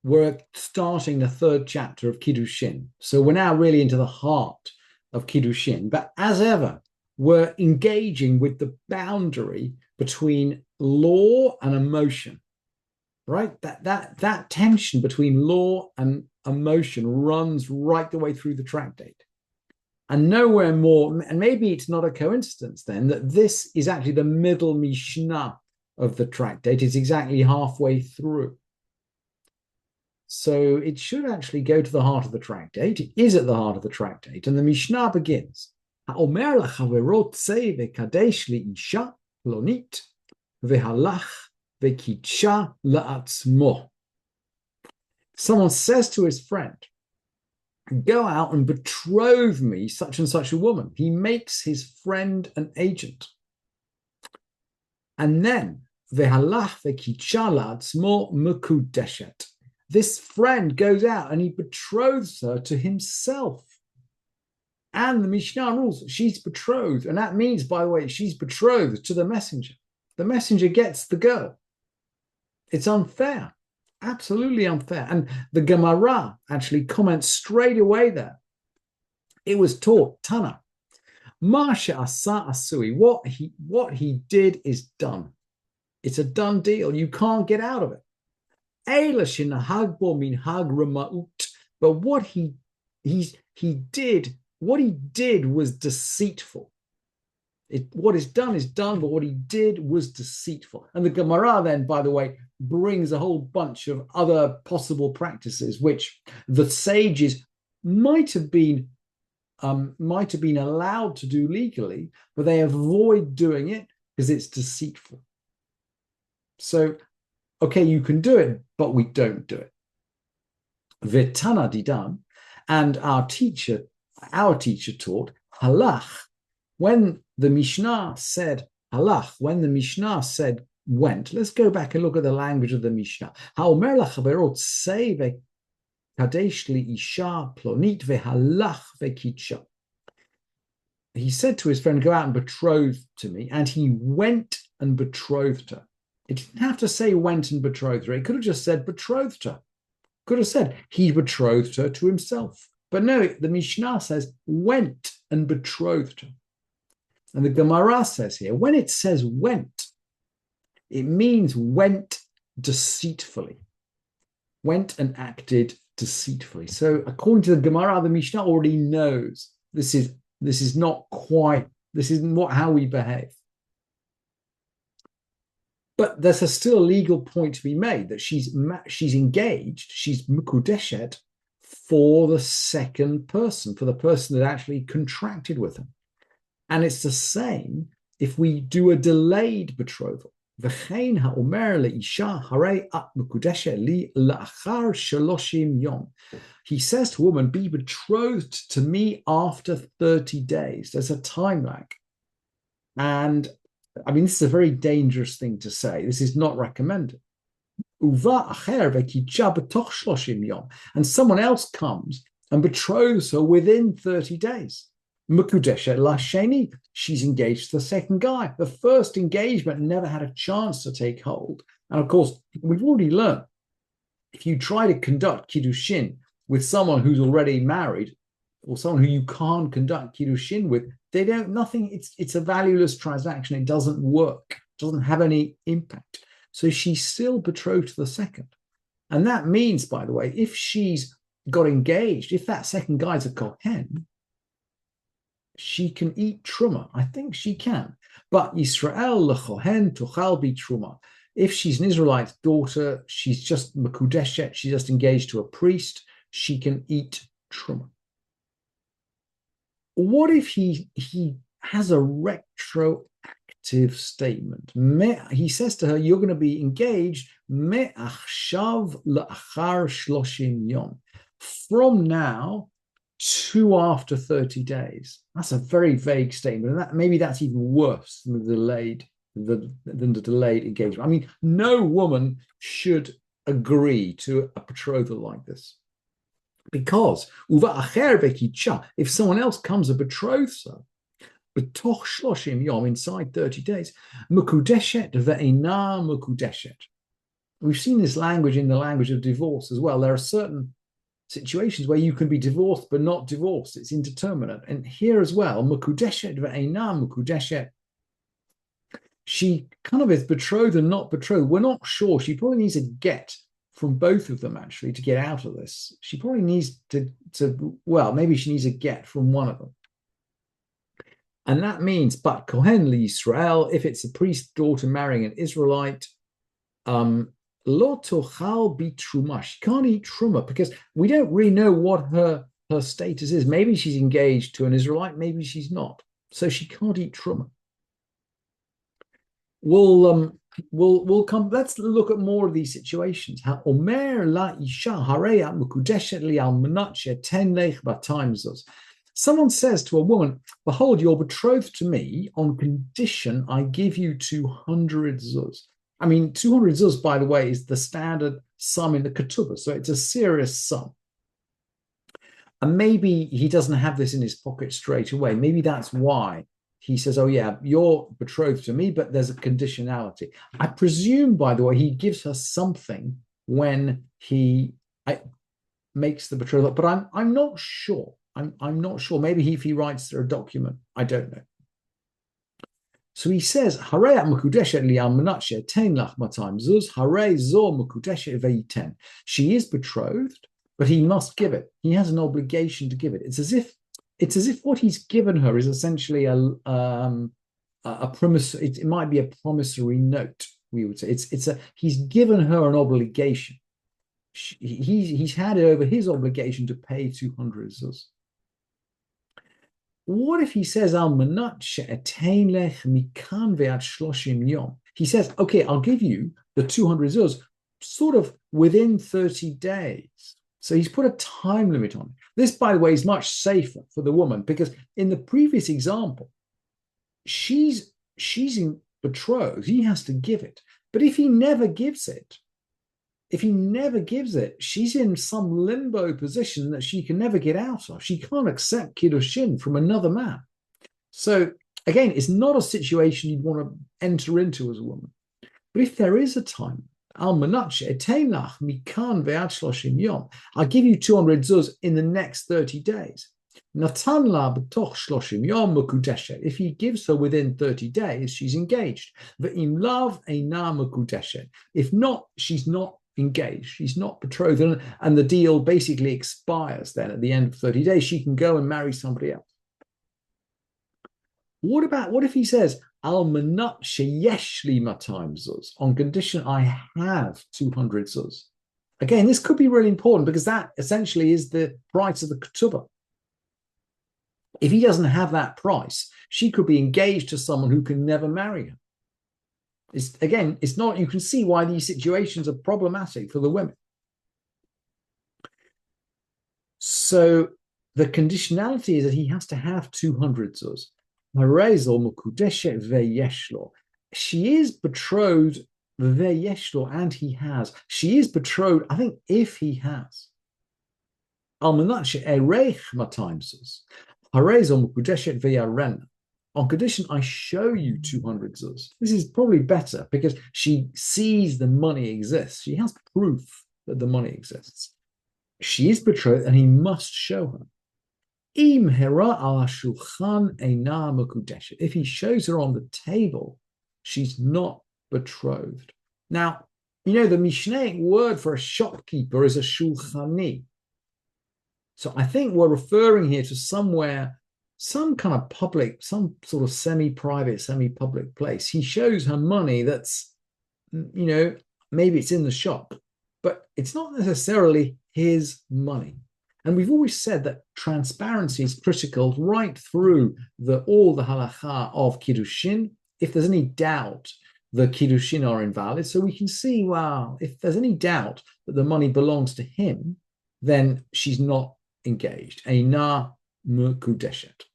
we're starting the third chapter of Kiddushin. So we're now really into the heart of Kiddushin. But as ever, we're engaging with the boundary between law and emotion, right? That tension between law and emotion runs right the way through the tractate. And nowhere more, and maybe it's not a coincidence then, that this is actually the middle Mishnah of the tractate. It's exactly halfway through. So it should actually go to the heart of the tractate. It is at the heart of the tractate. And the Mishnah begins, Ha'omer lachavero tzei vekadesh li'isha plonit vehalach vekitsha la'atzmo. Someone says to his friend, go out and betroth me such and such a woman. He makes his friend an agent. And then, vehalach vekitsha la'atzmo mekudeshet. This friend goes out and he betroths her to himself. And the Mishnah rules she's betrothed. And that means, by the way, she's betrothed to the messenger. The messenger gets the girl. It's unfair. Absolutely unfair. And the Gemara actually comments straight away there. It was taught, Tana, Masha asa asui. What he did is done. It's a done deal. You can't get out of it. But what he did was deceitful. What is done, but what he did was deceitful. And the Gemara then, by the way, brings a whole bunch of other possible practices which the sages might have been allowed to do legally, but they avoid doing it because it's deceitful. So, okay, you can do it, but we don't do it. Vitana didan, and our teacher taught halach. When the Mishnah said halach, when the Mishnah said went, let's go back and look at the language of the Mishnah. Ha'omer lachaverot sei vekadesh li'isha plonit vehalach vekitsha. He said to his friend, go out and betroth to me, and he went and betrothed her. It didn't have to say went and betrothed her. It could have just said betrothed her. Could have said he betrothed her to himself. But no, the Mishnah says went and betrothed her. And the Gemara says here, when it says went, it means went deceitfully. Went and acted deceitfully. So according to the Gemara, the Mishnah already knows this is not how we behave. But there's still a legal point to be made that she's engaged, she's mukudeshet for the second person, for the person that actually contracted with him. And it's the same if we do a delayed betrothal. He says to a woman, be betrothed to me after 30 days. There's a time lag. And I mean, this is a very dangerous thing to say. This is not recommended. And someone else comes and betroths her within 30 days. She's engaged to the second guy. The first engagement never had a chance to take hold. And of course, we've already learned, if you try to conduct Kiddushin with someone who's already married, or someone who you can't conduct Kiddushin with, it's a valueless transaction. It doesn't work. It doesn't have any impact. So she's still betrothed to the second. And that means, by the way, if she's got engaged, if that second guy's a Kohen, she can eat truma. I think she can. But Yisrael lechohen tochal bi truma. If she's an Israelite daughter, she's just mekudeshet, she's just engaged to a priest, she can eat truma. What if he has a retroactive statement? He says to her, you're going to be engaged me'achshav la'achar shloshim yom. From now to after 30 days. That's a very vague statement. And maybe that's even worse than the delayed engagement. I mean, no woman should agree to a betrothal like this. Because if someone else comes and betroths her, b'toch shloshim yom, inside 30 days, mekudeshet ve'ena mekudeshet. we've seen this language in the language of divorce as well. There are certain situations where you can be divorced but not divorced. It's indeterminate. And here as well, mekudeshet ve'eina mekudeshet. She kind of is betrothed and not betrothed. We're not sure. She probably needs a get from both of them, actually, to get out of this. She probably needs well, maybe she needs a get from one of them. And that means, but Kohen Israel, if it's a priest's daughter marrying an Israelite, lo tochal bi truma. She can't eat truma because we don't really know what her status is. Maybe she's engaged to an Israelite, maybe she's not. So she can't eat truma. We'll come. Let's look at more of these situations. Someone says to a woman, "Behold, you're betrothed to me on condition I give you 200 zuz." I mean, 200 zuz, by the way, is the standard sum in the ketubah, so it's a serious sum. And maybe he doesn't have this in his pocket straight away. Maybe that's why he says, "Oh yeah, you're betrothed to me, but there's a conditionality." I presume, by the way, he gives her something when he makes the betrothal, but I'm not sure. I'm not sure. Maybe if he writes her a document, I don't know. So he says, she is betrothed, but he must give it. He has an obligation to give it. It's as if what he's given her is essentially a promise. It might be a promissory note, we would say. He's given her an obligation. He's handed over his obligation to pay 200 zuz. What if he says, he says, okay, I'll give you the 200 zuz sort of within 30 days. So he's put a time limit on it. This, by the way, is much safer for the woman because in the previous example, she's in betrothed. He has to give it. But if he never gives it, she's in some limbo position that she can never get out of. She can't accept Kiddushin from another man. So again, it's not a situation you'd want to enter into as a woman. But if there is a time, I'll give you 200 zuz in the next 30 days. If he gives her within 30 days, she's engaged. If not, she's not engaged. She's not betrothed. And the deal basically expires then at the end of 30 days. She can go and marry somebody else. What if he says, Almanat sheyeshli matayim zuz, on condition I have 200 zuz? Again, this could be really important because that essentially is the price of the ketubah. If he doesn't have that price, she could be engaged to someone who can never marry her. It's not, you can see why these situations are problematic for the women. So the conditionality is that he has to have 200 zuz. She is betrothed, and he has. She is betrothed, I think, if he has. On condition I show you 200 zuz. This is probably better because she sees the money exists. She has proof that the money exists. She is betrothed and he must show her. If he shows her on the table, she's not betrothed. Now, the Mishnaic word for a shopkeeper is a shulchani. So I think we're referring here to somewhere, some kind of public, some sort of semi-private, semi-public place. He shows her money that's, maybe it's in the shop, but it's not necessarily his money. And we've always said that transparency is critical right through all the halakha of Kiddushin. If there's any doubt, the Kiddushin are invalid. So we can see, wow, if there's any doubt that the money belongs to him, then she's not engaged. Eina mekudeshet.